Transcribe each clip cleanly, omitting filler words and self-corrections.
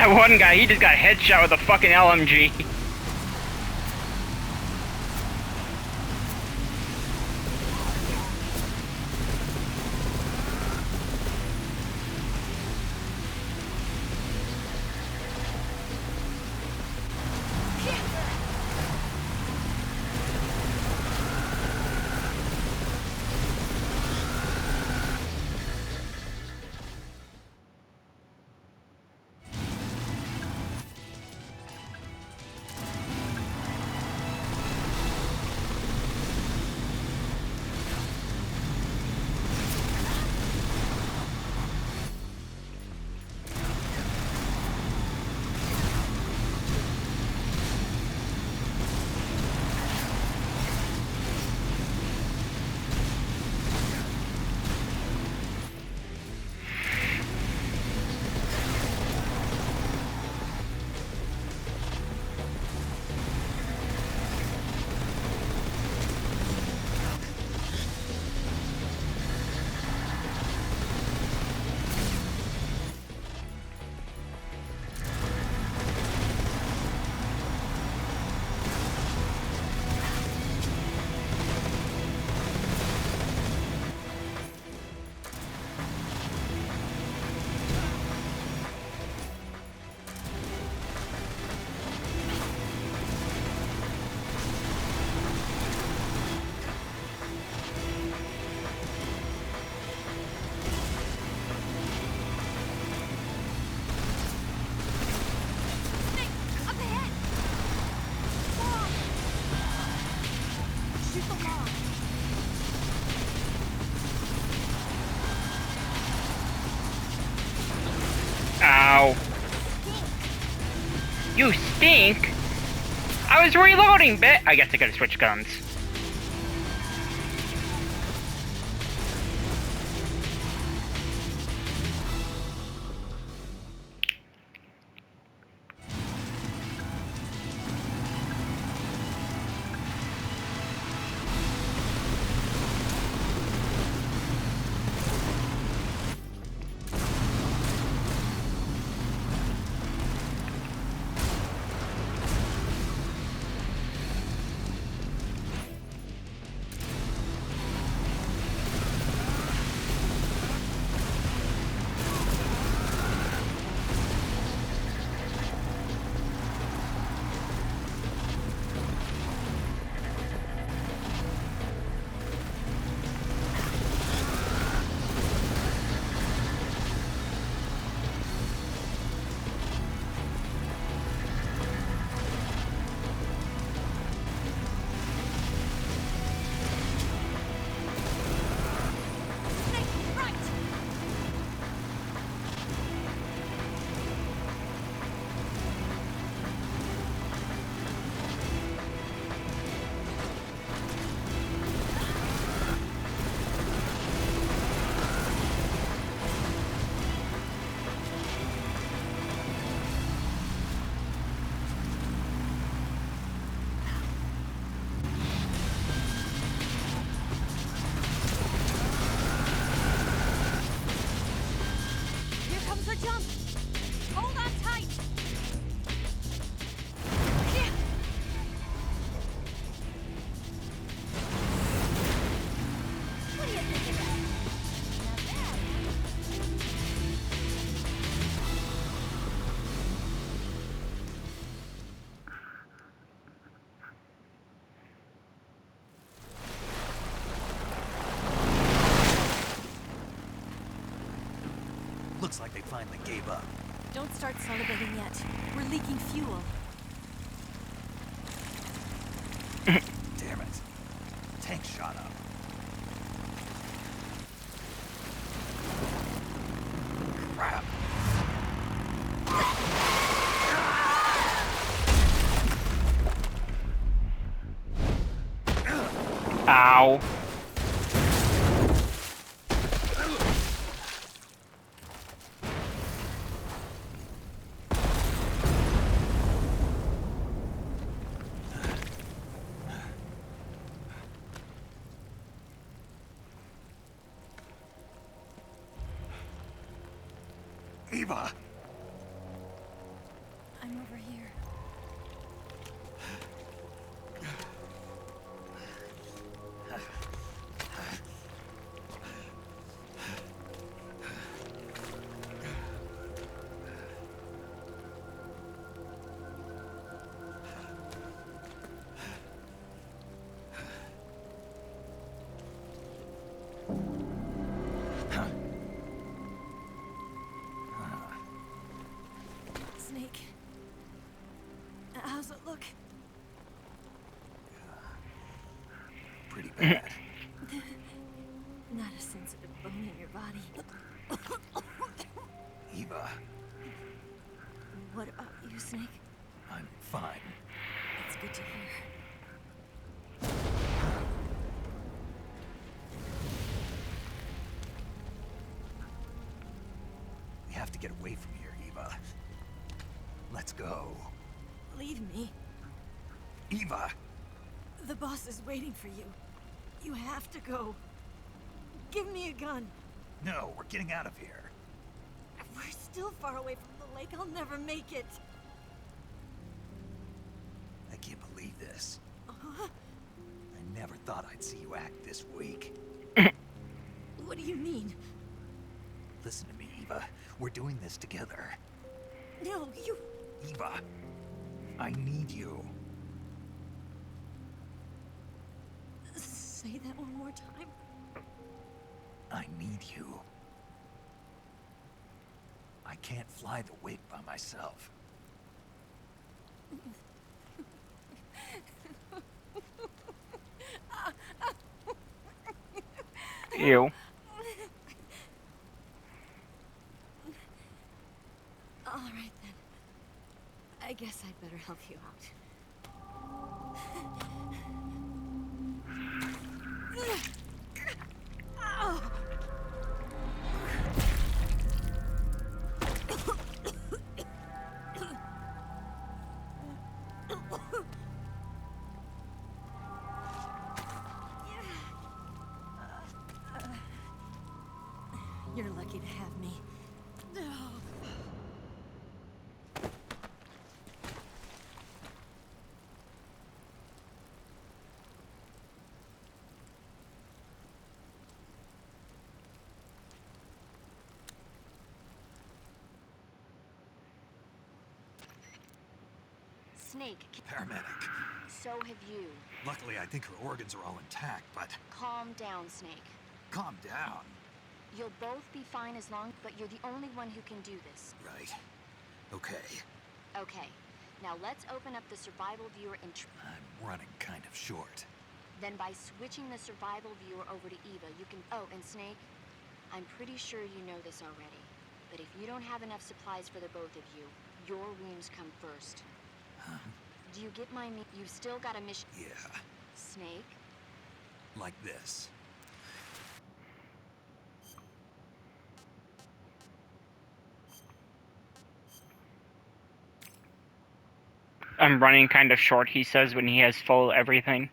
That one guy, he just got headshot with a fucking LMG. Ow. You stink? I was reloading, bitch. I guess I gotta switch guns. Looks like they finally gave up. Don't start celebrating yet. We're leaking fuel. Damn it. Tank shot up. Crap. Ow. Eva! I'm over here. Snake. How's it look? Pretty bad. Not a sensitive bone in your body. Eva, What about you, Snake? I'm fine. It's good to hear. We have to get away from here, Eva. Let's go. Leave me. Eva! The boss is waiting for you. You have to go. Give me a gun. No, we're getting out of here. We're still far away from the lake. I'll never make it. I can't believe this. Huh? I never thought I'd see you act this weak. What do you mean? Listen to me, Eva. We're doing this together. No, you... Eva, I need you. Say that one more time. I need you. I can't fly the wig by myself. Ew. All right, then. I guess I'd better help you out. You're lucky to have me. Snake, Paramedic. so have you. Luckily, I think her organs are all intact, but Calm down, Snake. calm down. You'll both be fine as long, but you're the only one who can do this. Right. Okay. Okay, now let's open up the survival viewer and I'm running kind of short. then by switching the survival viewer over to Eva, you can... Oh, and Snake, I'm pretty sure you know this already, but if you don't have enough supplies for the both of you, your wounds come first. Huh? Do you get my You've still got a mission... Yeah. Snake? Like this. I'm running kind of short, he says when he has full everything.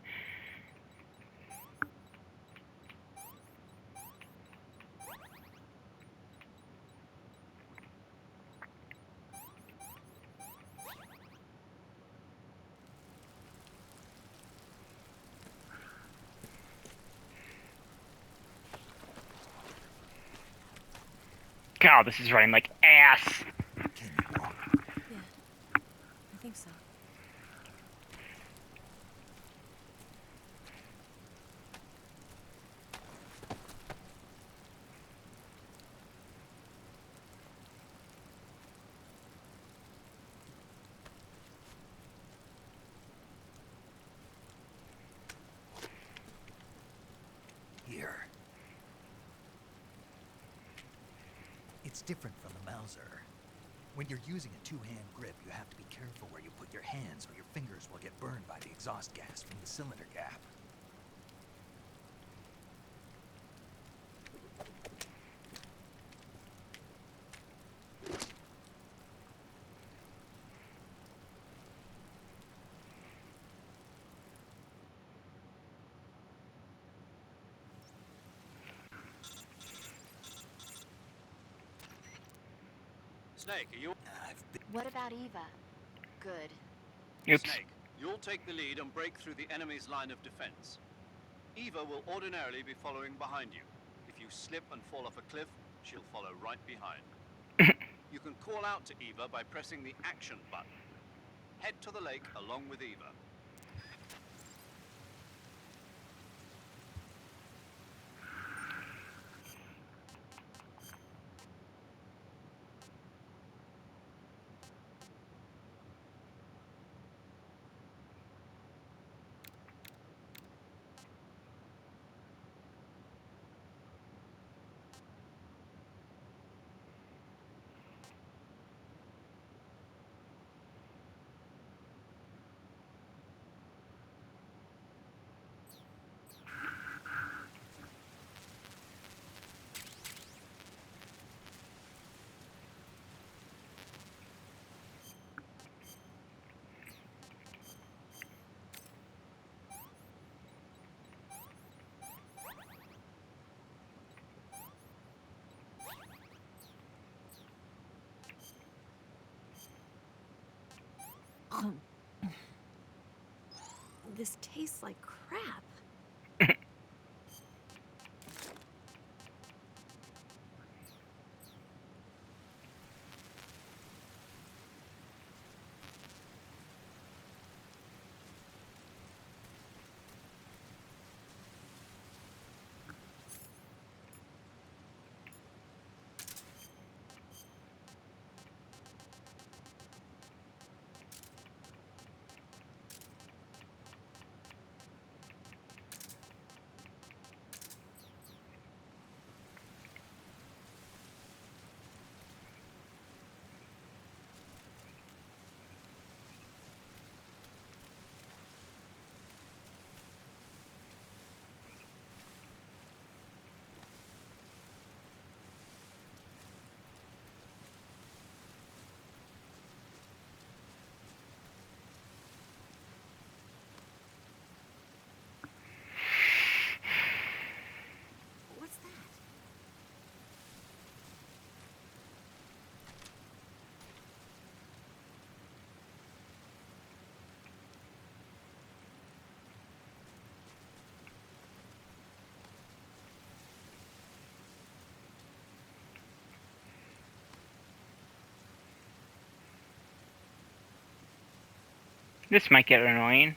God, this is running like ass. Can you walk? Yeah, I think so. Here. It's different from the Mauser. When you're using a two-hand grip, you have to be careful where you put your hands or your fingers will get burned by the exhaust gas from the cylinder gap. Snake, are you... I've been... What about Eva? good. Oops. Snake, you'll take the lead and break through the enemy's line of defense. Eva will ordinarily be following behind you. If you slip and fall off a cliff, she'll follow right behind. You can call out to Eva by pressing the action button. Head to the lake along with Eva. This tastes like crap. What's that? This might get annoying.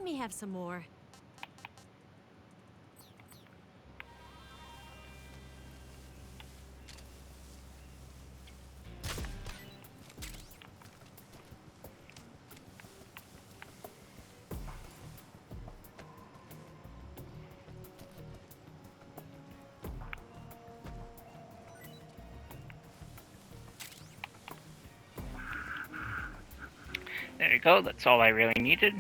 me have some more. There you go, that's all I really needed.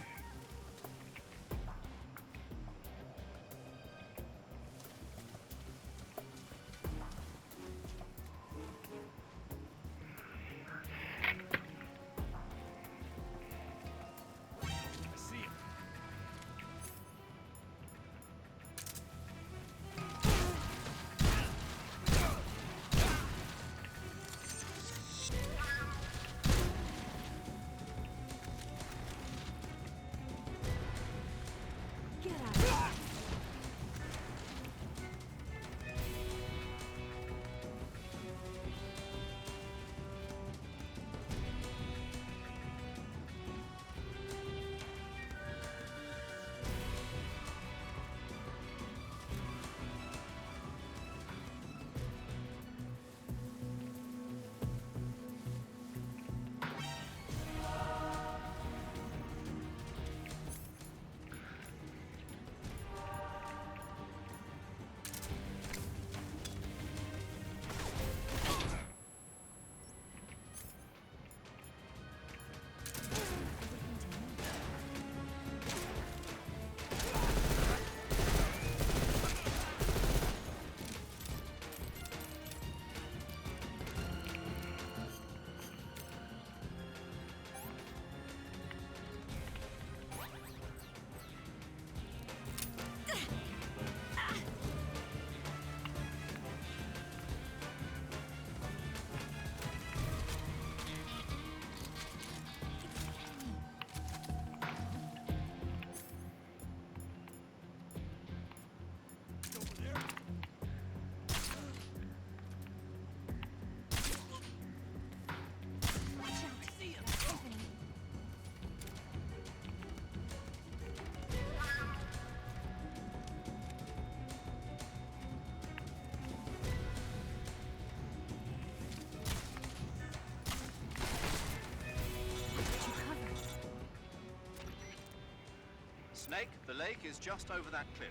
Get out of here. Snake, the lake is just over that cliff.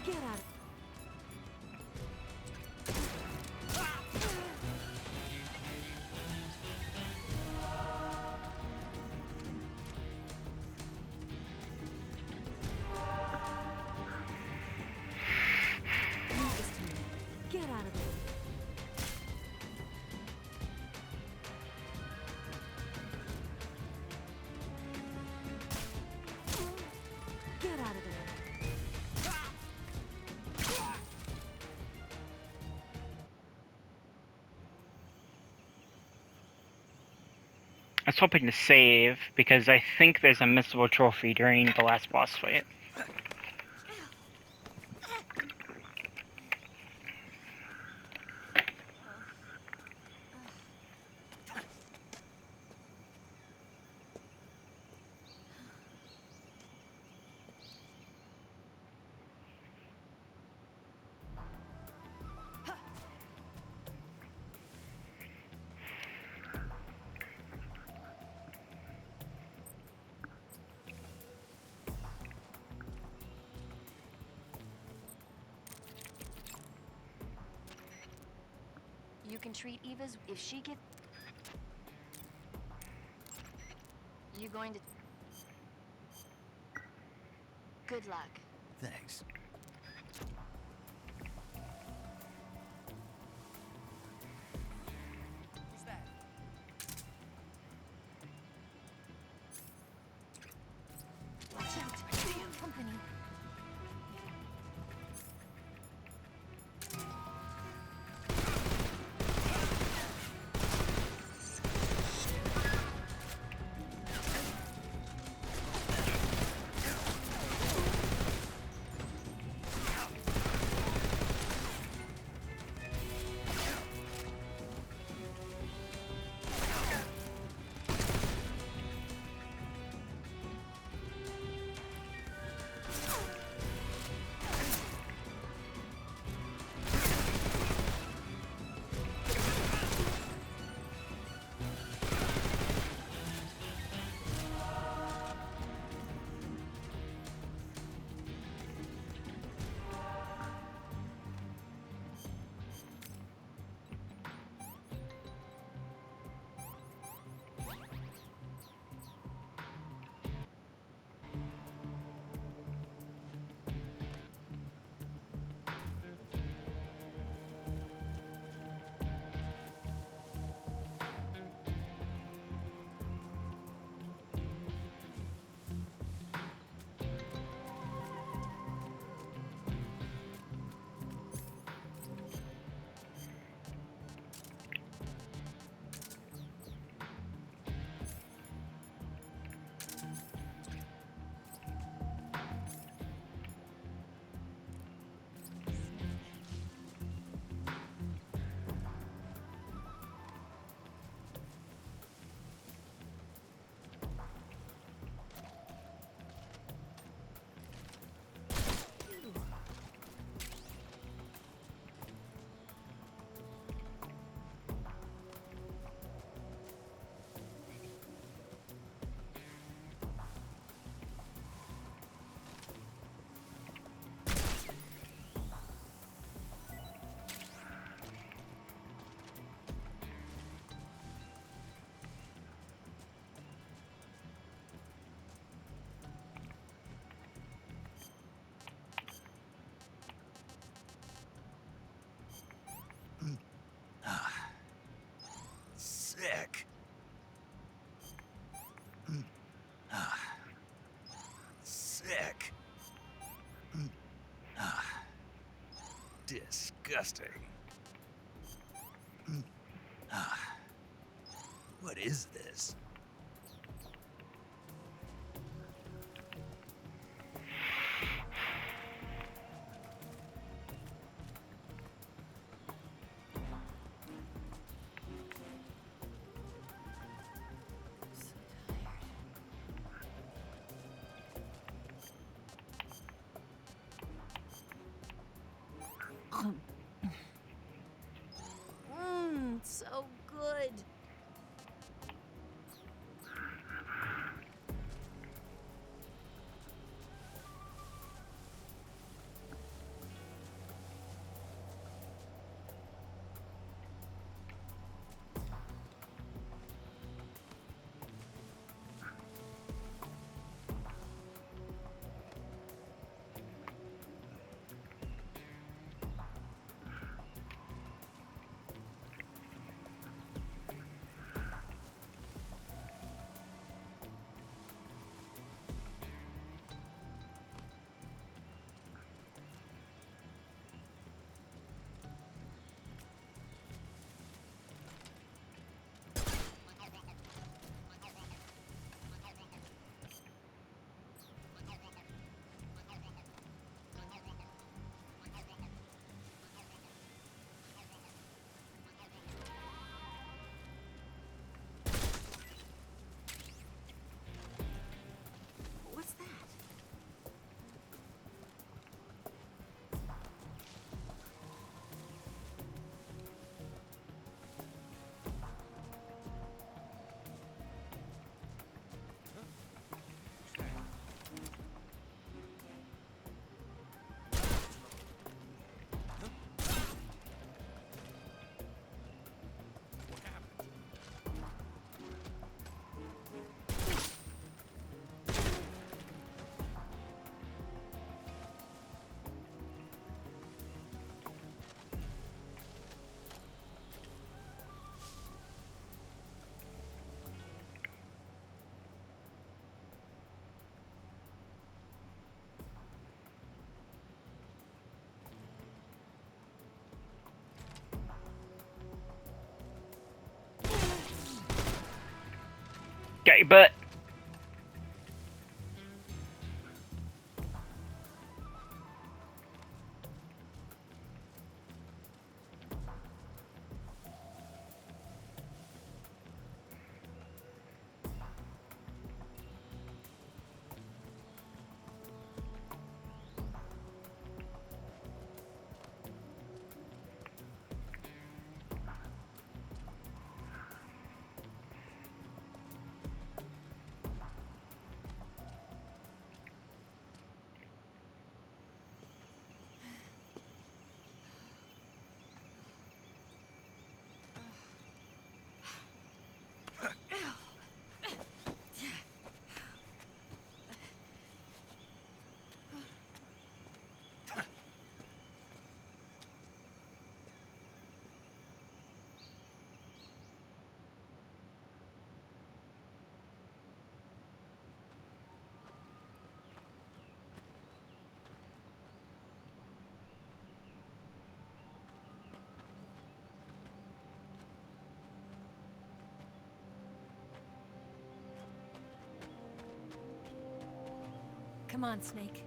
Get out of Leave this to me. Get out of there. Get out of there. I was hoping to save, because I think there's a missable trophy during the last boss fight. You can treat Eva's if she gets. You going to? Good luck. Thanks. Watch out! Company. disgusting. What is this? So good. What's that? Got your butt. Come on, Snake.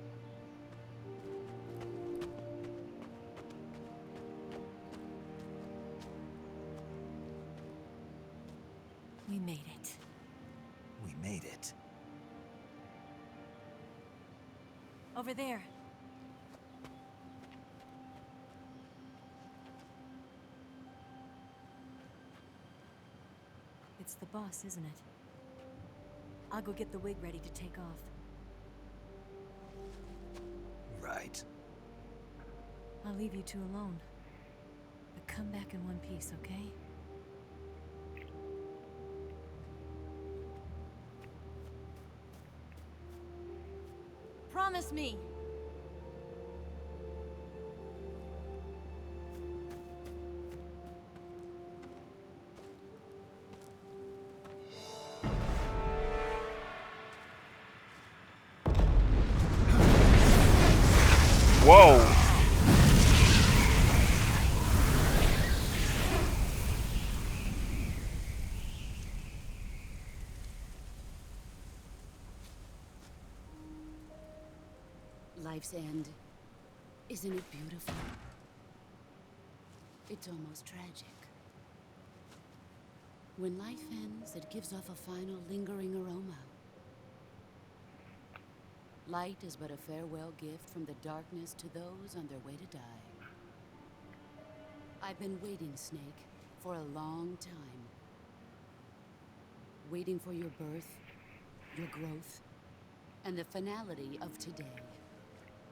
We made it. We made it. Over there. It's the boss, isn't it? I'll go get the wig ready to take off. Right. I'll leave you two alone. But come back in one piece, okay? Promise me! Whoa. life's end. Isn't it beautiful? It's almost tragic. When life ends, it gives off a final lingering aroma. Light is but a farewell gift from the darkness to those on their way to die. I've been waiting, Snake, for a long time. Waiting for your birth, your growth, and the finality of today.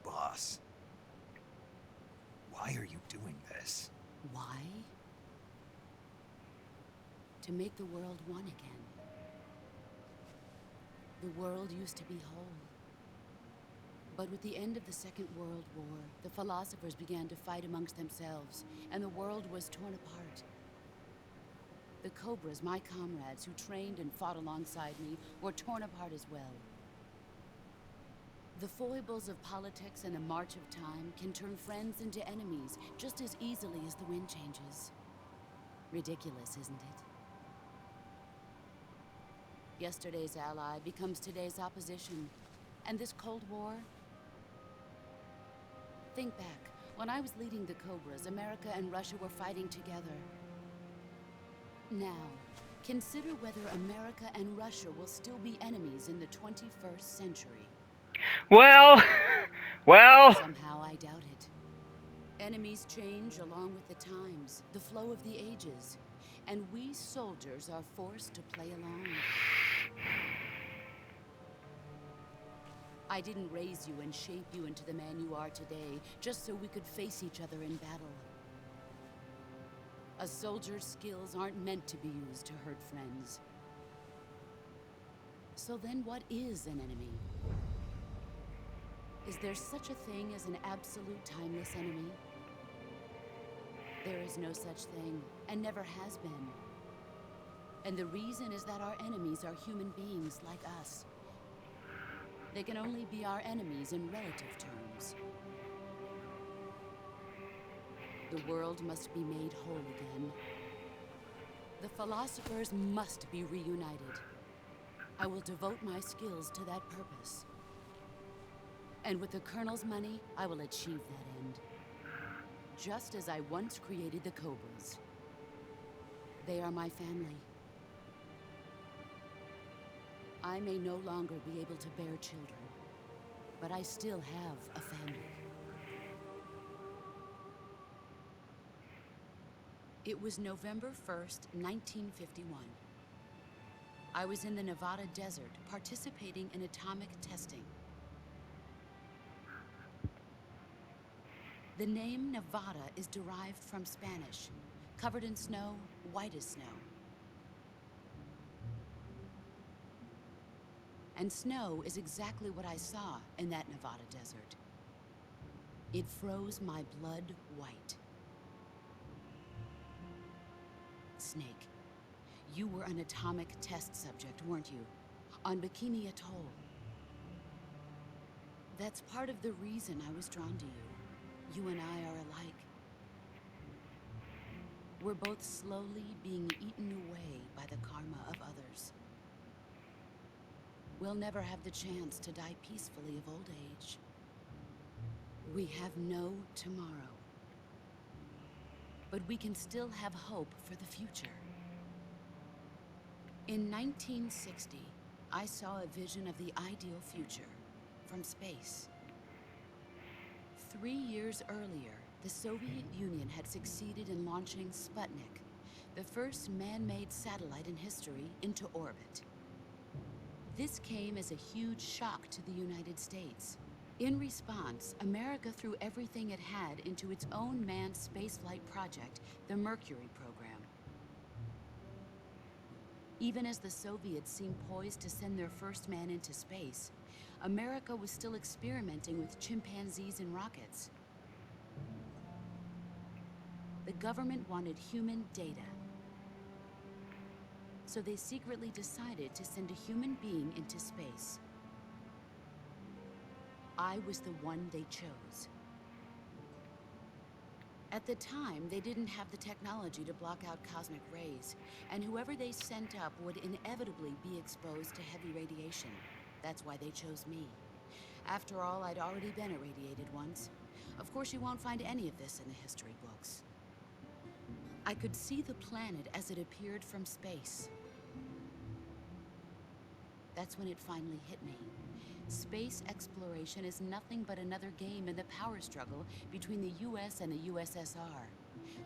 Boss, why are you doing this? Why? To make the world one again. The world used to be whole. But with the end of the Second World War, the philosophers began to fight amongst themselves, and the world was torn apart. The Cobras, my comrades who trained and fought alongside me, were torn apart as well. The foibles of politics and the march of time can turn friends into enemies just as easily as the wind changes. Ridiculous, isn't it? Yesterday's ally becomes today's opposition, and this Cold War. Think back. When I was leading the Cobras, America and Russia were fighting together. Now, consider whether America and Russia will still be enemies in the 21st century. Well, Somehow I doubt it. Enemies change along with the times, the flow of the ages, and we soldiers are forced to play along. I didn't raise you and shape you into the man you are today just so we could face each other in battle. A soldier's skills aren't meant to be used to hurt friends. So then what is an enemy? Is there such a thing as an absolute timeless enemy? There is no such thing, and never has been. And the reason is that our enemies are human beings like us. They can only be our enemies in relative terms. The world must be made whole again. The philosophers must be reunited. I will devote my skills to that purpose. And with the Colonel's money, I will achieve that end. Just as I once created the Cobras. They are my family. I may no longer be able to bear children, but I still have a family. It was November 1st, 1951. I was in the Nevada desert participating in atomic testing. The name Nevada is derived from Spanish, covered in snow, white as snow. And snow is exactly what I saw in that Nevada desert. It froze my blood white. Snake, you were an atomic test subject, weren't you? On Bikini Atoll. That's part of the reason I was drawn to you. You and I are alike. We're both slowly being eaten away by the karma of others. We'll never have the chance to die peacefully of old age. We have no tomorrow. But we can still have hope for the future. In 1960, I saw a vision of the ideal future from space. 3 years earlier, the Soviet Union had succeeded in launching Sputnik, the first man-made satellite in history, into orbit. This came as a huge shock to the United States. In response, America threw everything it had into its own manned spaceflight project, the Mercury program. Even as the Soviets seemed poised to send their first man into space, America was still experimenting with chimpanzees and rockets. The government wanted human data. So they secretly decided to send a human being into space. I was the one they chose. At the time, they didn't have the technology to block out cosmic rays, and whoever they sent up would inevitably be exposed to heavy radiation. That's why they chose me. After all, I'd already been irradiated once. Of course, you won't find any of this in the history books. I could see the planet as it appeared from space. That's when it finally hit me. Space exploration is nothing but another game in the power struggle between the US and the USSR.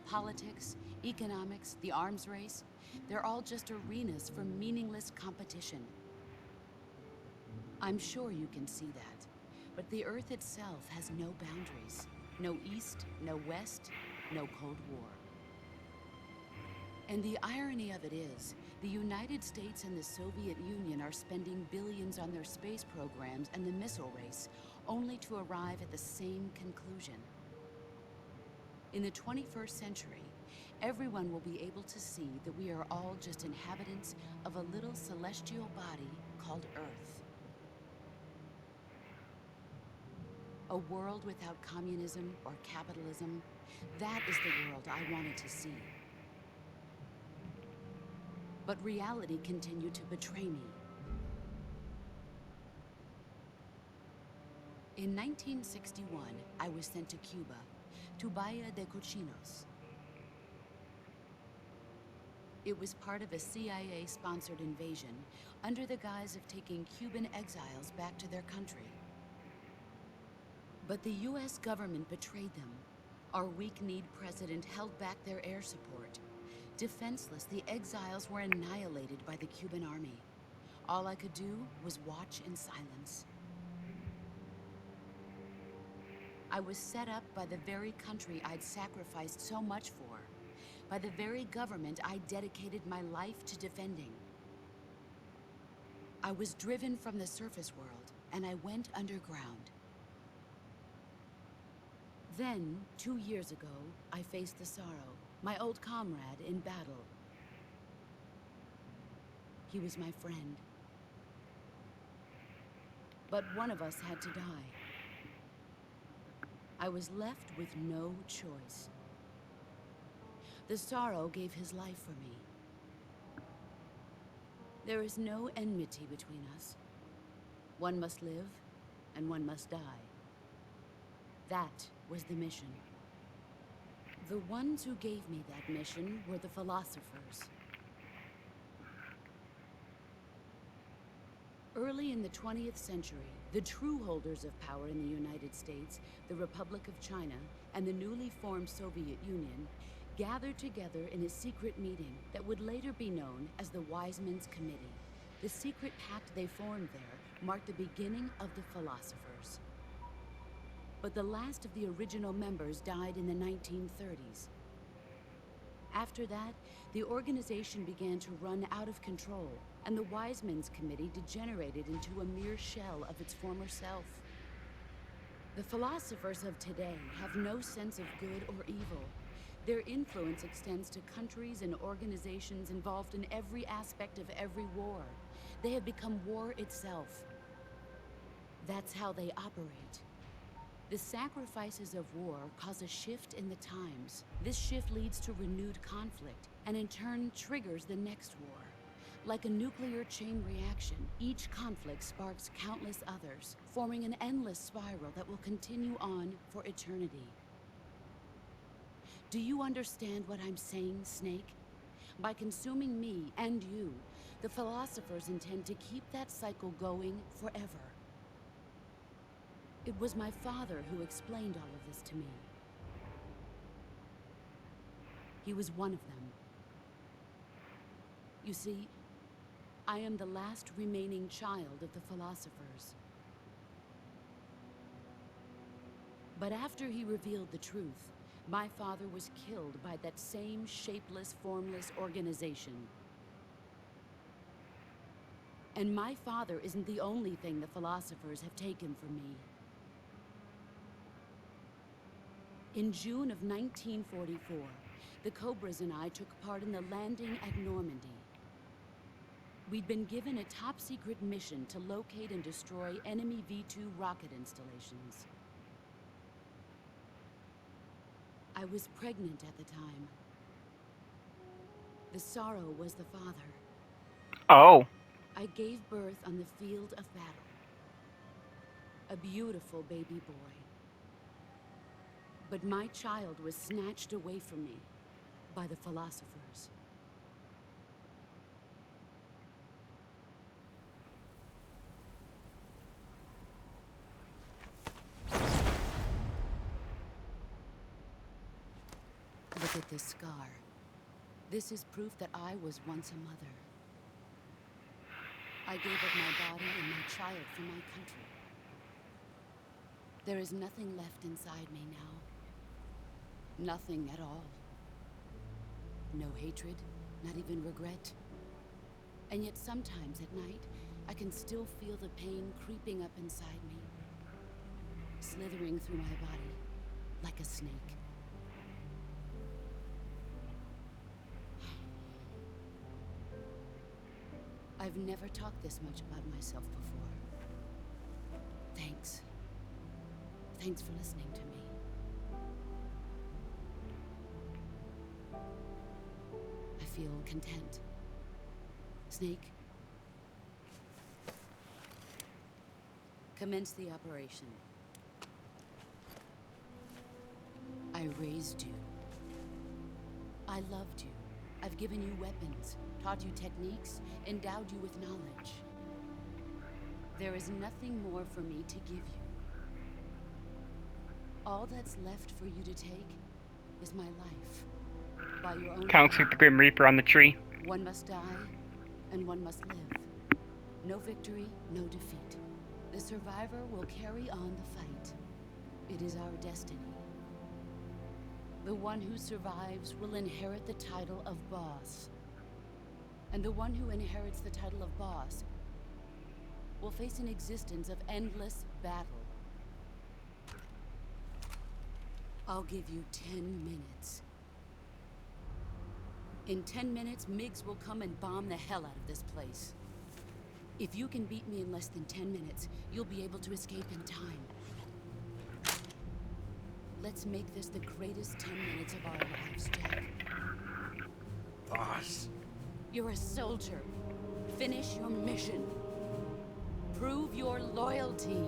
Politics, economics, the arms race, they're all just arenas for meaningless competition. I'm sure you can see that, but the Earth itself has no boundaries. No East, no West, no Cold War. And the irony of it is, the United States and the Soviet Union are spending billions on their space programs and the missile race, only to arrive at the same conclusion. In the 21st century, everyone will be able to see that we are all just inhabitants of a little celestial body called Earth. A world without communism or capitalism, that is the world I wanted to see. But reality continued to betray me. In 1961, I was sent to Cuba, to Bahia de Cochinos. It was part of a CIA-sponsored invasion under the guise of taking Cuban exiles back to their country. But the US government betrayed them. Our weak-kneed president held back their air support. Defenseless, the exiles were annihilated by the Cuban army. All I could do was watch in silence. I was set up by the very country I'd sacrificed so much for, by the very government I dedicated my life to defending. I was driven from the surface world, and I went underground. Then, 2 years ago, I faced the sorrow, my old comrade in battle. He was my friend. But one of us had to die. I was left with no choice. The sorrow gave his life for me. There is no enmity between us. One must live, and one must die. That was the mission. The ones who gave me that mission were the philosophers. Early in the 20th century, the true holders of power in the United States, the Republic of China, and the newly formed Soviet Union gathered together in a secret meeting that would later be known as the Wise Men's Committee. The secret pact they formed there marked the beginning of the philosophers. But the last of the original members died in the 1930s. After that, the organization began to run out of control, and the Wise Men's Committee degenerated into a mere shell of its former self. The philosophers of today have no sense of good or evil. Their influence extends to countries and organizations involved in every aspect of every war. They have become war itself. That's how they operate. The sacrifices of war cause a shift in the times. This shift leads to renewed conflict, and in turn triggers the next war. Like a nuclear chain reaction, each conflict sparks countless others, forming an endless spiral that will continue on for eternity. Do you understand what I'm saying, Snake? By consuming me and you, the philosophers intend to keep that cycle going forever. It was my father who explained all of this to me. He was one of them. You see, I am the last remaining child of the philosophers. But after he revealed the truth, my father was killed by that same shapeless, formless organization. And my father isn't the only thing the philosophers have taken from me. In June of 1944, the Cobras and I took part in the landing at Normandy. We'd been given a top-secret mission to locate and destroy enemy V-2 rocket installations. I was pregnant at the time. The sorrow was the father. Oh. I gave birth on the field of battle. a beautiful baby boy. But my child was snatched away from me by the philosophers. Look at this scar. This is proof that I was once a mother. I gave up my body and my child for my country. There is nothing left inside me now. Nothing at all. No hatred, not even regret. And yet sometimes at night, I can still feel the pain creeping up inside me, slithering through my body like a snake. I've never talked this much about myself before. Thanks. Thanks for listening to me. I feel content. Snake, commence the operation. I raised you. I loved you. I've given you weapons, taught you techniques, endowed you with knowledge. There is nothing more for me to give you. All that's left for you to take is my life. By your own Kind of looks like the Grim Reaper on the tree. One must die, and one must live. No victory, no defeat. The survivor will carry on the fight. It is our destiny. The one who survives will inherit the title of boss. And the one who inherits the title of boss will face an existence of endless battle. I'll give you 10 minutes. In 10 minutes, Miggs will come and bomb the hell out of this place. If you can beat me in less than 10 minutes, you'll be able to escape in time. Let's make this the greatest 10 minutes of our lives, Jack. Boss. You're a soldier. Finish your mission. Prove your loyalty.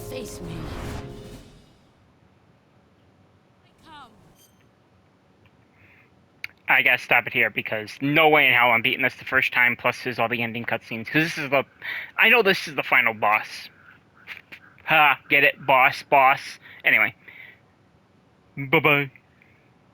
Face me. Come. I gotta stop it here because no way in hell I'm beating this the first time. Plus, there's all the ending cutscenes. Because this is the, I know this is the final boss. Ha! Get it, boss, boss. Anyway, bye bye.